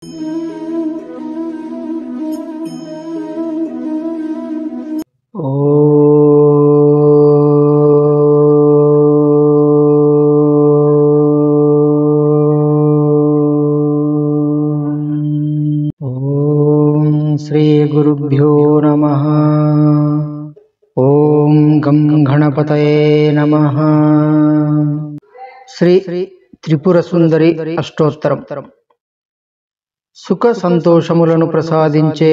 శ్రీ గురుభ్యో నమః. ఓం గం గణపతయే నమః. శ్రీ త్రిపుర సుందరి అష్టోత్తరం. సుఖ సంతోషములను ప్రసాదించే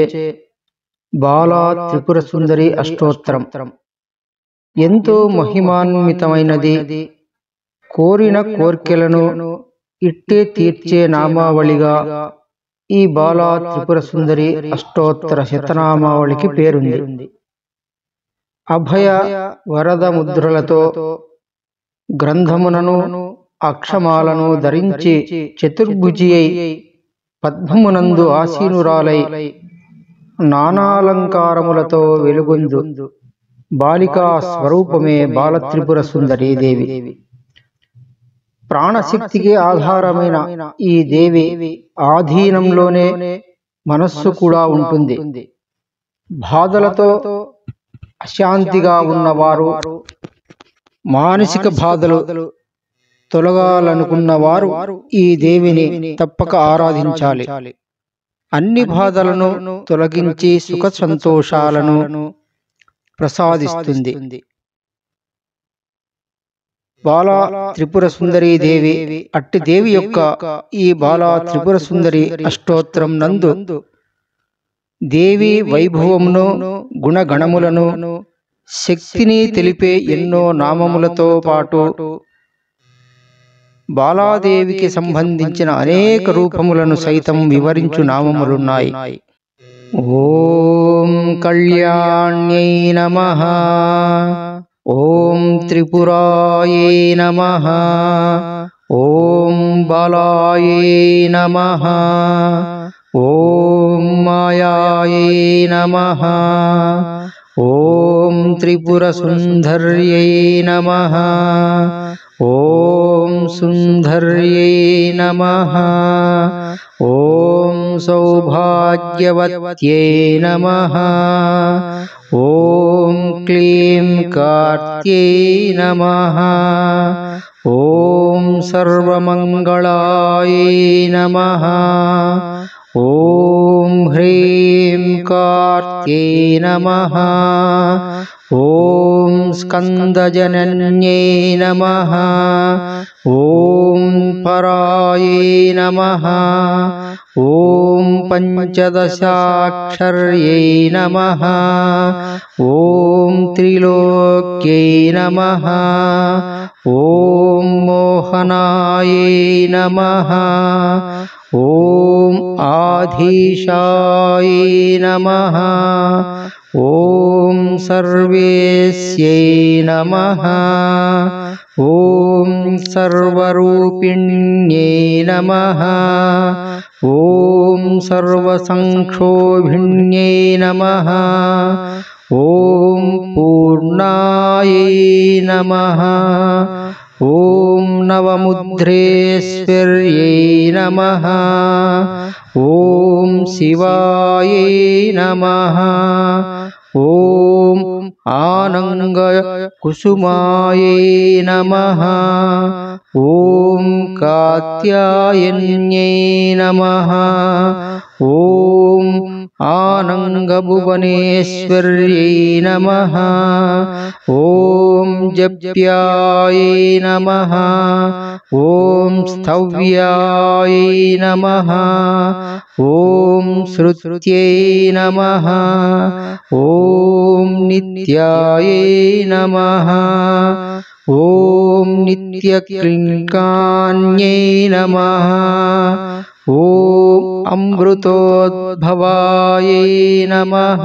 బాలా త్రిపుర సుందరి అష్టోత్తరం ఎంతో మహిమాన్వితమైనది. కోరిన కోర్కెలను ఇట్టే తీర్చే నామావళిగా ఈ బాలా త్రిపుర సుందరి అష్టోత్తర శతనామావళికి పేరుంది. అభయ వరద ముద్రలతో గ్రంథమునను అక్షమాలను ధరించి చతుర్భుజి అయి పద్మమునందు ఆసీనురాలై నానాలంకారములతో వెలుగొందు బాలికా స్వరూపమే బాలత్రిపుర సుందరీ దేవి. ప్రాణశక్తికి ఆధారమైన ఈ దేవి ఆధీనంలోనే మనస్సు కూడా ఉంటుంది. బాధలతో అశాంతిగా ఉన్నవారు, మానసిక బాధలు తొలగాలనుకున్నవారు ఈ దేవిని తప్పక ఆరాధించాలి. అన్ని బాధలను తొలగించి సుఖ సంతోషాలను ప్రసాదిస్తుంది. బాలా త్రిపుర సుందరీ దేవి అట్టి దేవి యొక్క ఈ బాలా త్రిపుర సుందరి అష్టోత్తరం నందు దేవి వైభవమును, గుణగణములను, శక్తిని తెలిపే ఎన్నో నామములతో పాటు బాలాదేవికి సంబంధించిన అనేక రూపములను సైతం వివరించు నామములున్నాయి. ఓం కళ్యాణ్యై నమః. ఓం త్రిపురాయై నమః. ఓం బాలాయై నమః. ఓం మాయాయై నమః. ఓం త్రిపుర సుందర్యై నమః. ఓం సుందర్యై నమః. ఓం సౌభాగ్యవత్యై నమః. ఓం క్లీం కార్త్యై నమః. ఓం సర్వమంగళాయై నమః. ఓం హ్రీం కార్త్యై నమః. ఓం స్కందజనన్యై నమః. ఓం పరాయై నమః. ఓం పంచదశాక్షర్యై నమః. ఓం త్రిలోక్యై నమః. ఓం మోహనాయై నమః. ఓం ఆధీశాయై నమః. ఓం సర్వేస్యై నమః. ఓం సర్వరూపిణ్యై నమః. ఓం సర్వసంక్షోభిణ్యై నమః. ఓం పూర్ణాయై నమః. ఓం నవముద్రేశ్వర్యై నమః. ఓం శివాయై నమః. ఓం ఆనంగ కుసుమాయై నమః. ఓం కాత్యాయన్యై నమః. ఓం ఆనంగభువనేశ్వర్యై నమః. ఓం జప్యాయై నమః. ఓం స్థవ్యాయై నమః. ఓం శృత్యై నమః. ఓం నిత్యాయై నమః. ఓం నిత్యక్లింకాన్యై నమః. ఓం అమృతోద్భవాయై నమః.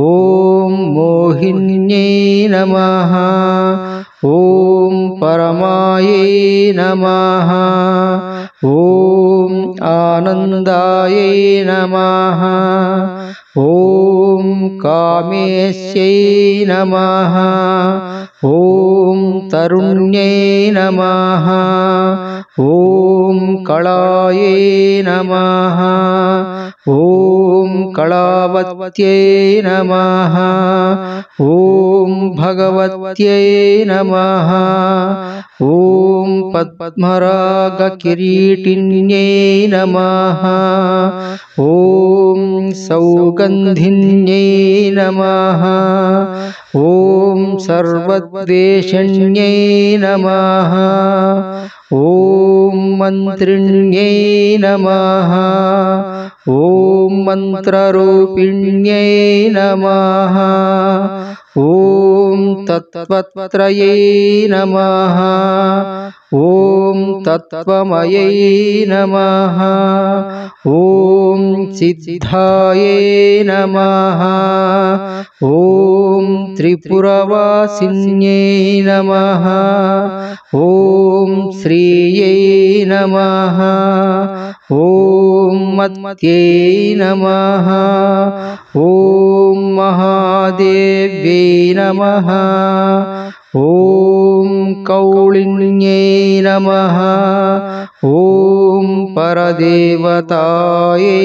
ఓం మోహిన్యై నమః. ఓం పరమాయై నమః. ॐ आनन्दायै नमः। ॐ कामेश्यै नमः। ॐ तरुण्यै नमः। ॐ कलायै नमः। ॐ कलावत्यै नमः। ॐ भगवत्यै नमः। ॐ पद्मरागकिरीटिन्यै नमः। ॐ सौगन्धिन्यै नमः। ॐ सर्वद्वेषण्यै नमः। ॐ मन्त्रिण्यै नमः। ॐ मन्त्ररूपिण्यै नमः। ॐ तत्त्वत्रयै नमः। ॐ तत्त्वमयै नमः। ॐ सिद्धायै नमः। ॐ त्रिपुरवासिन्यै नमः। ॐ श्रियै नमः। ॐ मत्यै नमः। ॐ महादेव्यै नमः। ॐ कौलिन्यै नमः। ॐ परदेवतायै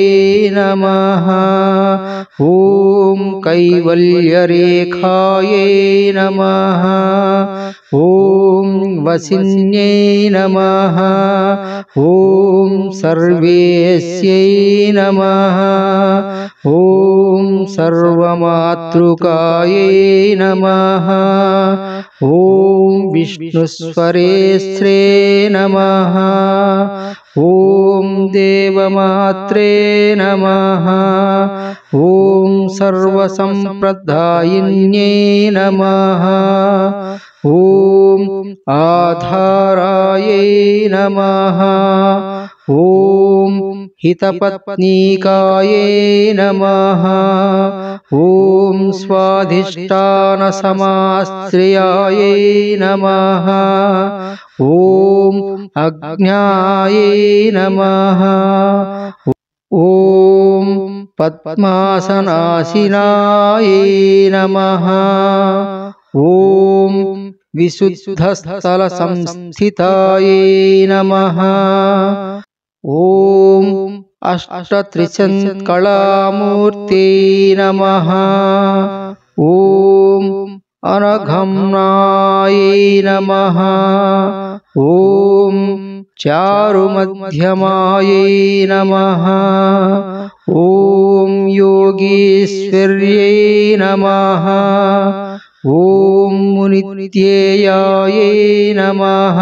नमः। ॐ कैवल्यरेखायै नमः। ॐ वसिन्यै नमः। ॐ सर्वेश्यै नमः। ॐ सर्वमातृकायै नमः। ॐ विष्णुस्वरेश्रे नमः। ॐ देवमात्रे नमः। ॐ सर्वसम्प्रदायिन्यै नमः। ॐ आधारायै नमः। ॐ हितपत्नीकायै नमः। ॐ स्वाधिष्ठानसमाश्रयायै नमः। ॐ अज्ञायै नमः। ॐ पद्मासनासीनायै नमः। ॐ विशुद्धस्थलसंस्थितायै नमः। ॐ अष्टत्रिशत्कलामूर्त्यै नमः। ॐ अनघम्नायै नमः। ॐ चारुमध्यमायै नमः। ॐ योगीश्वर्यै नमः। ॐ मुनित्येयायै नमः।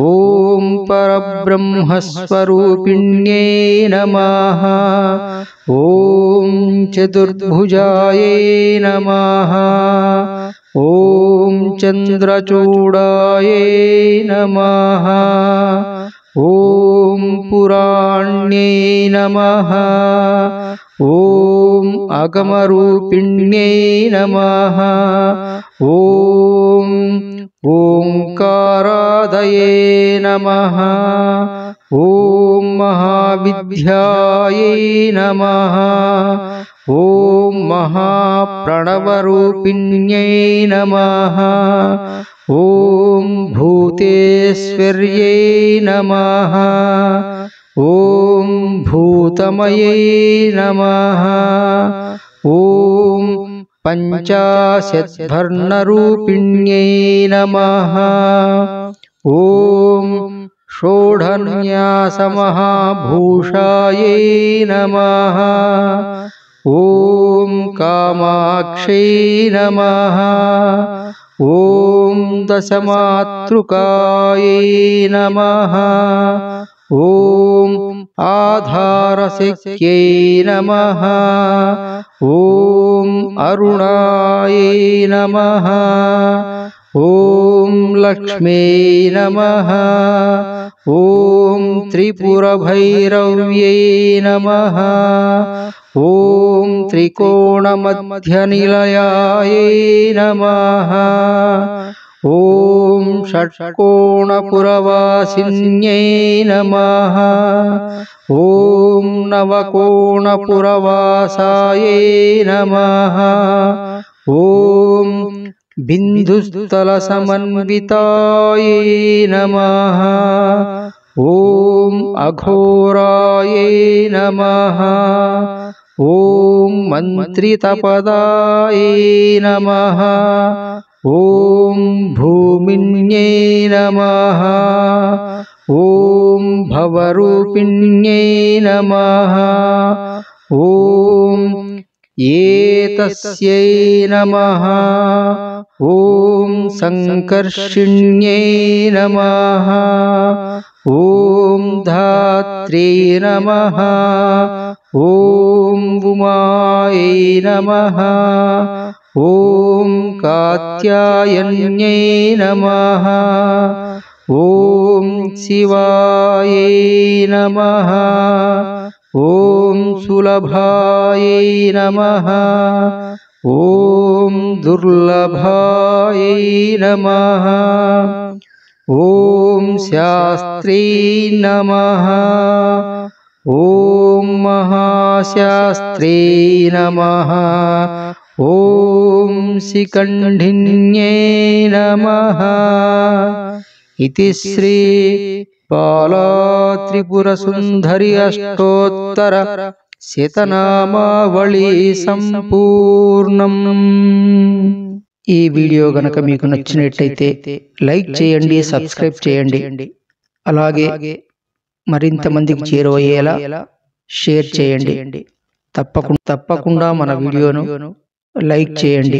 ॐ परब्रह्मस्वरूपिण्यै नमः। ॐ चतुर्भुजायै नमः। ॐ चन्द्रचूडायै नमः। ॐ पुराण्यै नमः। ॐ अगमरूपिण्यै नमः। ॐ ओंकारादये नमः। ॐ महाविद्यायै नमः। ॐ महाप्रणवरूपिण्यै नमः। ॐ भूतेश्वर्यै नमः। ॐ भूतमयै नमः। ॐ पंचाशद्वर्णरूपिण्यै नमः। ॐ षोडन्यासमहाभूषायै नमः। ॐ कामाक्षै नमः। ॐ दशमातृकायै नमः। ॐ आधारशक्त्यै नमः। ॐ अरुणायै नमः। ॐ लक्ष्म्यै नमः। ॐ त्रिपुरभैरव्यै नमः। ॐ त्रिकोणमध्यनिलयायै नमः। ఓం షట్కోణపురవాసిన్యై నమః. ఓం నవకోణపురవాసాయై నమః. ఓం బిందుస్థలసమన్వితాయై నమః. ఓం అఘోరాయై నమః. ఓం మంత్రితపదాయై నమః. ఓం భూమిన్యై నమః. ఓం భవరూపిణ్యై నమః. ఓం ఏతస్యై నమః. ఓం సంకర్షిణ్యై నమః. ఓం ధాత్రే నమః. ఓం ఉమాయై నమః. ఓం కాత్యాయన్యై నమః. ఓం శివాయై నమః. ఓం సులభాయై నమః. ఓం దుర్లభాయై నమః. ఓం శాస్త్రీ నమః. ఓం మహాశాస్త్రే నమః. ఓం శిఖండిన్యై నమః. ఇతి శ్రీ బాలా త్రిపుర సుందరి అష్టోత్తర శతనామావళి సంపూర్ణం. ఈ వీడియో గనక మీకు నచ్చినట్లయితే లైక్ చేయండి, సబ్స్క్రైబ్ చేయండి. అలాగే మరింత మందికి చేరువయ్యేలా షేర్ చేయండి. తప్పకుండా మన వీడియోను లైక్ చేయండి.